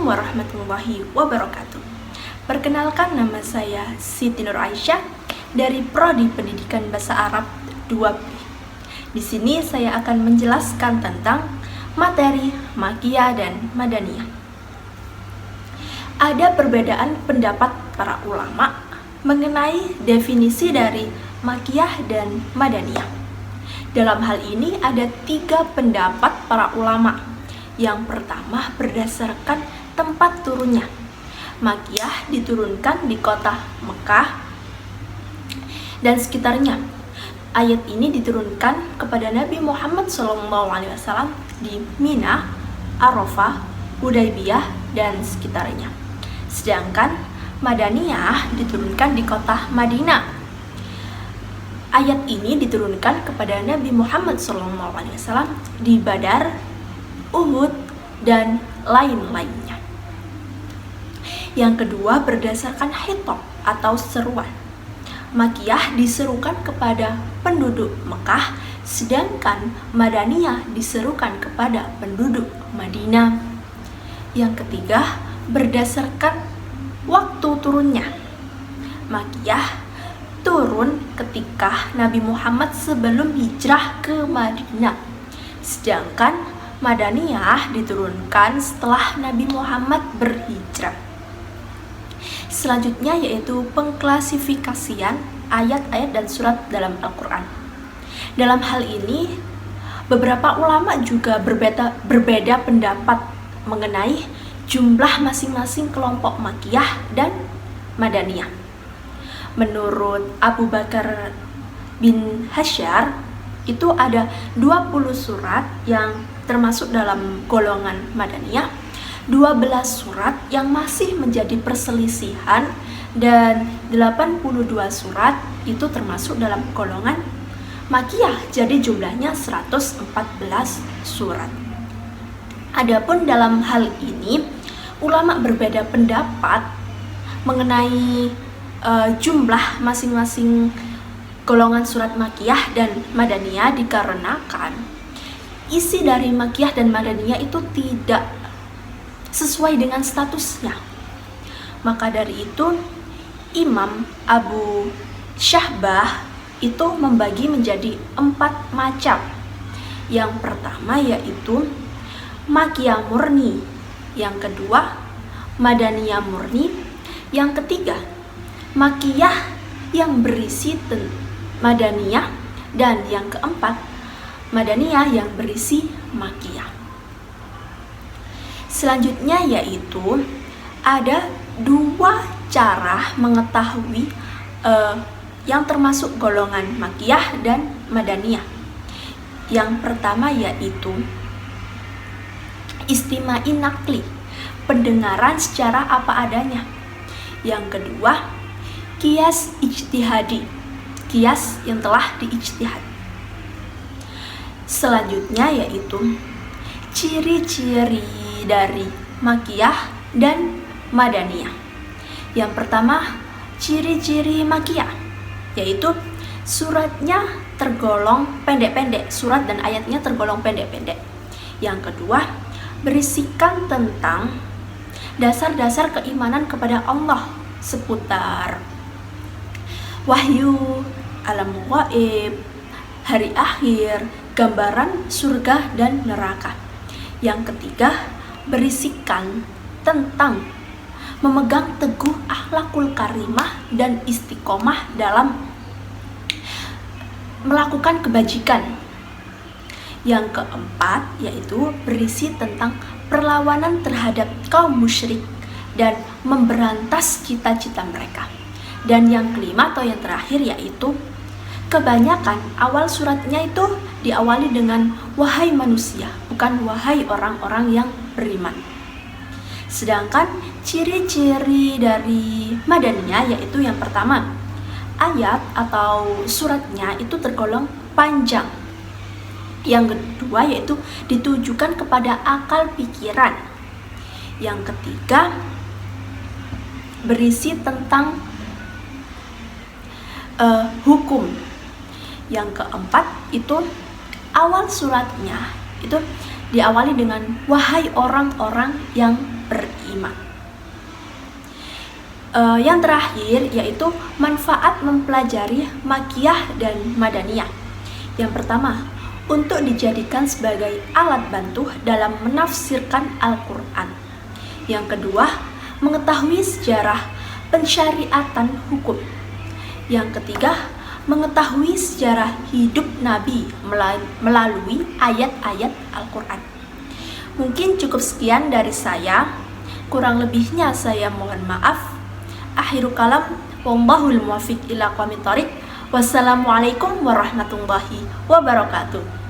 warahmatullahi wabarakatuh. Perkenalkan, nama saya Siti Nur Aisyah dari Prodi Pendidikan Bahasa Arab 2B. Di sini saya akan menjelaskan tentang materi Makkiyah dan Madaniyah. Ada perbedaan pendapat para ulama mengenai definisi dari Makkiyah dan Madaniyah. Dalam hal ini ada 3 pendapat para ulama. Yang pertama, berdasarkan tempat turunnya. Makkiyah diturunkan di kota Mekah dan sekitarnya. Ayat ini diturunkan kepada Nabi Muhammad SAW di Mina, Arafah, Hudaybiyah, dan sekitarnya. Sedangkan Madaniyah diturunkan di kota Madinah. Ayat ini diturunkan kepada Nabi Muhammad SAW di Badar, Uhud, dan lain-lainnya. Yang kedua, berdasarkan hitop atau seruan. Makkiyah diserukan kepada penduduk Mekah, sedangkan Madaniyah diserukan kepada penduduk Madinah. Yang ketiga, berdasarkan waktu turunnya. Makkiyah turun ketika Nabi Muhammad sebelum hijrah ke Madinah, sedangkan Madaniyah diturunkan setelah Nabi Muhammad berhijrah. Selanjutnya yaitu pengklasifikasian ayat-ayat dan surat dalam Al-Quran. Dalam hal ini, beberapa ulama juga berbeda pendapat mengenai jumlah masing-masing kelompok Makkiyah dan Madaniyah. Menurut Abu Bakar bin Hasyar, itu ada 20 surat yang termasuk dalam golongan Madaniyah, 12 surat yang masih menjadi perselisihan, dan 82 surat itu termasuk dalam golongan Makkiyah. Jadi jumlahnya 114 surat. Adapun dalam hal ini, ulama berbeda pendapat mengenai jumlah masing-masing golongan surat Makkiyah dan Madaniyah dikarenakan isi dari Makkiyah dan Madaniyah itu tidak sesuai dengan statusnya. Maka dari itu, Imam Abu Syahbah itu membagi menjadi 4 macam. Yang pertama yaitu Makkiyah murni, yang kedua Madaniyah murni, yang ketiga Makkiyah yang berisi Madaniyah, dan yang keempat Madaniyah yang berisi Makkiyah. Selanjutnya yaitu ada 2 cara mengetahui yang termasuk golongan Makkiyah dan Madaniyah. Yang pertama yaitu istima'i naqli, pendengaran secara apa adanya. Yang kedua, qiyas ijtihadi, qiyas yang telah diijtihad. Selanjutnya yaitu ciri-ciri dari Makkiyah dan Madaniyah. Yang pertama, ciri-ciri Makkiyah yaitu suratnya tergolong pendek-pendek, surat dan ayatnya tergolong pendek-pendek. Yang kedua, berisikan tentang dasar-dasar keimanan kepada Allah seputar wahyu, alam gaib, hari akhir, gambaran surga dan neraka. Yang ketiga, berisikan tentang memegang teguh akhlakul karimah dan istiqomah dalam melakukan kebajikan. Yang keempat yaitu berisi tentang perlawanan terhadap kaum musyrik dan memberantas cita-cita mereka. Dan yang kelima atau yang terakhir yaitu kebanyakan awal suratnya itu diawali dengan wahai manusia, bukan wahai orang-orang yang beriman. Sedangkan ciri-ciri dari Madaniyah yaitu yang pertama, ayat atau suratnya itu tergolong panjang. Yang kedua yaitu ditujukan kepada akal pikiran. Yang ketiga, berisi tentang hukum. Yang keempat itu awal suratnya itu diawali dengan wahai orang-orang yang beriman. Yang terakhir yaitu manfaat mempelajari Makkiyah dan Madaniyah. Yang pertama, untuk dijadikan sebagai alat bantu dalam menafsirkan Al-Quran. Yang kedua, mengetahui sejarah pensyariatan hukum. Yang ketiga, mengetahui sejarah hidup Nabi melalui ayat-ayat Al-Quran. Mungkin cukup sekian dari saya. Kurang lebihnya saya mohon maaf. Akhirul kalam, wallahul muwaffiq ila aqwamit thoriq. Wassalamualaikum warahmatullahi wabarakatuh.